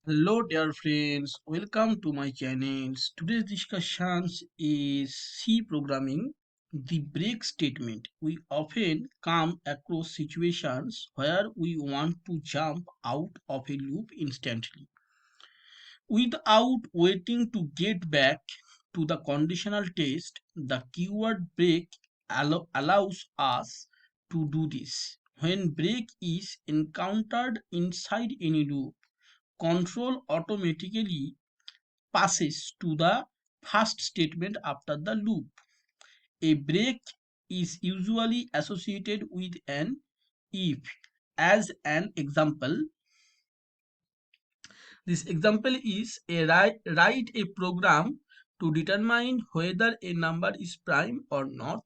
Hello dear friends, welcome to my channel. Today's discussion is C programming, the break statement. We often come across situations where we want to jump out of a loop instantly without waiting to get back to the conditional test. The keyword break allows us to do this. When break is encountered inside any loop, control automatically passes to the first statement after the loop. A break is usually associated with an if. As an example, this example is write a program to determine whether a number is prime or not.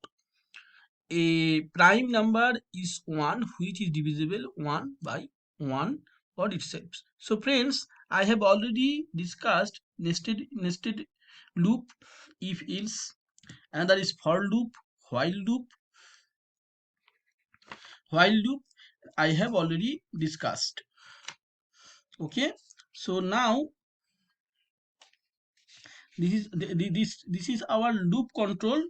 A prime number is one which is divisible 1 by 1 or itself. So friends, I have already discussed nested loop, if else, another is for loop, while loop. While loop I have already discussed. Okay, so now this is our loop control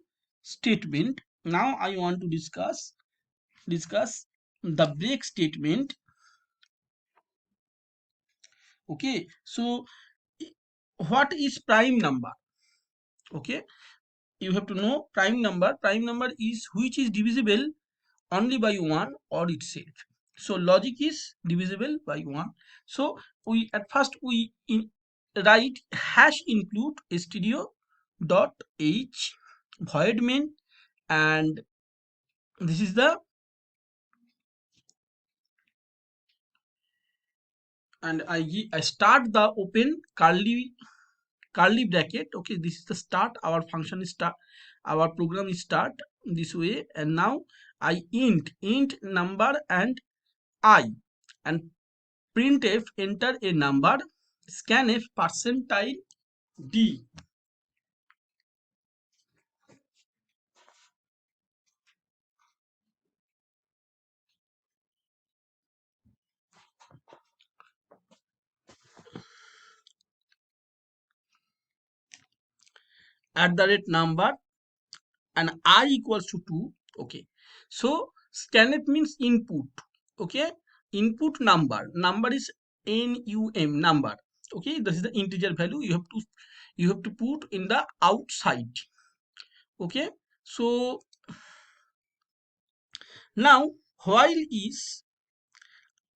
statement. Now I want to discuss the break statement. Okay, so what is prime number? Okay, you have to know prime number. Prime number is which is divisible only by 1 or itself. So logic is divisible by 1. So we at first write hash include stdio dot h void main, and this is the, and I start the open curly bracket. Okay, this is the start. Our function is start, our program is start this way. And now I int number and I, and printf enter a number, scanf percentile d, at the rate number, and I equals to 2. Okay, so scanf means input. Okay, input number is num number. Okay, this is the integer value you have to put in the outside. Okay, so now while is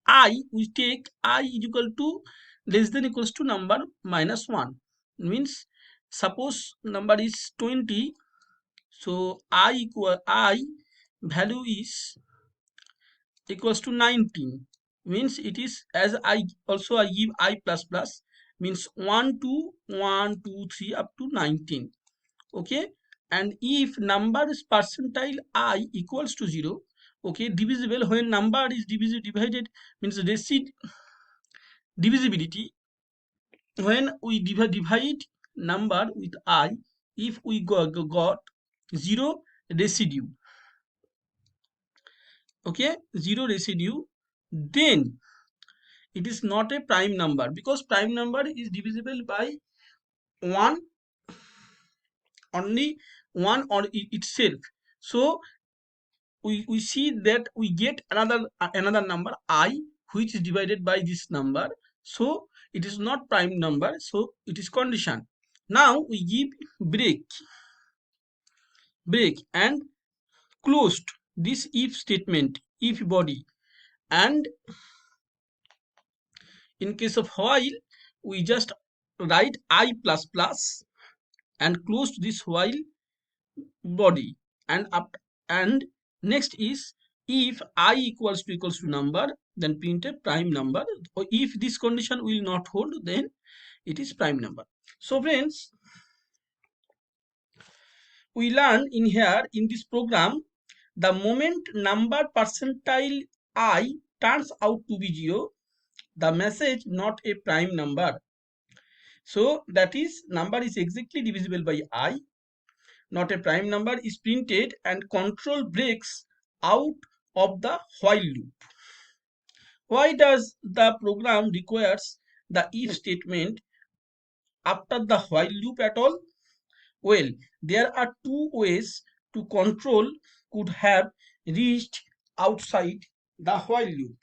I, we take I is equal to less than equals to number minus 1, means suppose number is 20. So I value is equals to 19, means it is, as I also I give I plus plus, means 1 to 1 2 3 up to 19. Okay, and if number is percentile I equals to 0, okay, divisible, when number is divided means divisibility, when we divide number with I, if we got 0 residue, okay, 0 residue, then it is not a prime number, because prime number is divisible by 1, only 1 or itself. So we see that we get another number I, which is divided by this number. So it is not prime number, so it is condition. Now we give break and closed this if statement, if body. And in case of while, we just write I plus plus and closed this while body, and up, and next is if I equals to number, then print a prime number, or if this condition will not hold, then it is prime number. So friends, we learn in here in this program, the moment number percentile I turns out to be 0, the message not a prime number. So that is number is exactly divisible by I, not a prime number, is printed, and control breaks out of the while loop. Why does the program requires the if statement after the while loop at all? Well, there are two ways to control could have reached outside the while loop.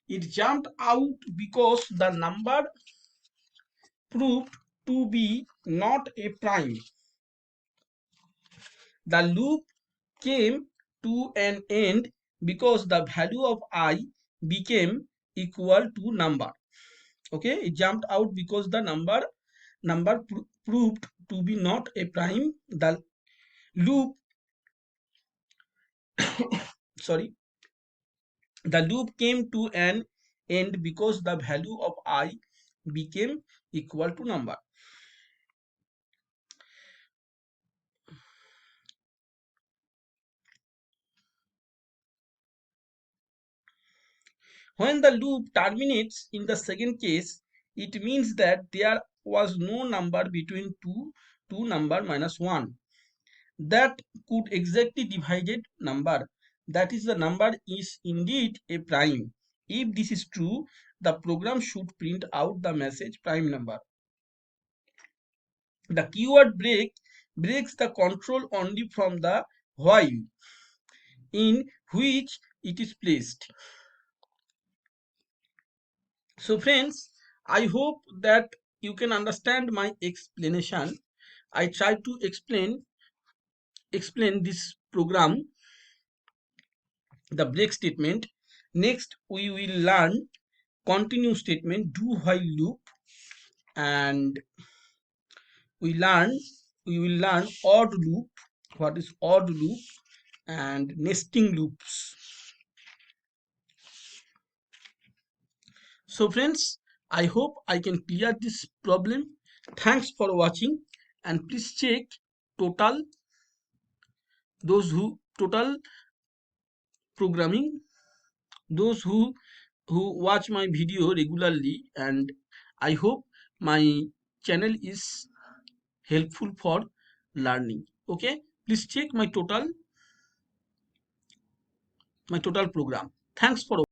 It jumped out because the number proved to be not a prime. The loop came to an end because the value of I became equal to number. Okay, it jumped out because the number proved to be not a prime. The loop, sorry, the loop came to an end because the value of I became equal to number. When the loop terminates in the second case, it means that there was no number between 2 number minus 1 that could exactly divided number. That is, the number is indeed a prime. If this is true, the program should print out the message prime number. The keyword break breaks the control only from the while in which it is placed. So friends, I hope that you can understand my explanation. I try to explain this program, the break statement. Next we will learn continue statement, do while loop, and we will learn odd loop, what is odd loop, and nesting loops. So friends, I hope I can clear this problem. Thanks for watching, and please check total total programming, those who watch my video regularly, and I hope my channel is helpful for learning. Okay, please check my total program. Thanks for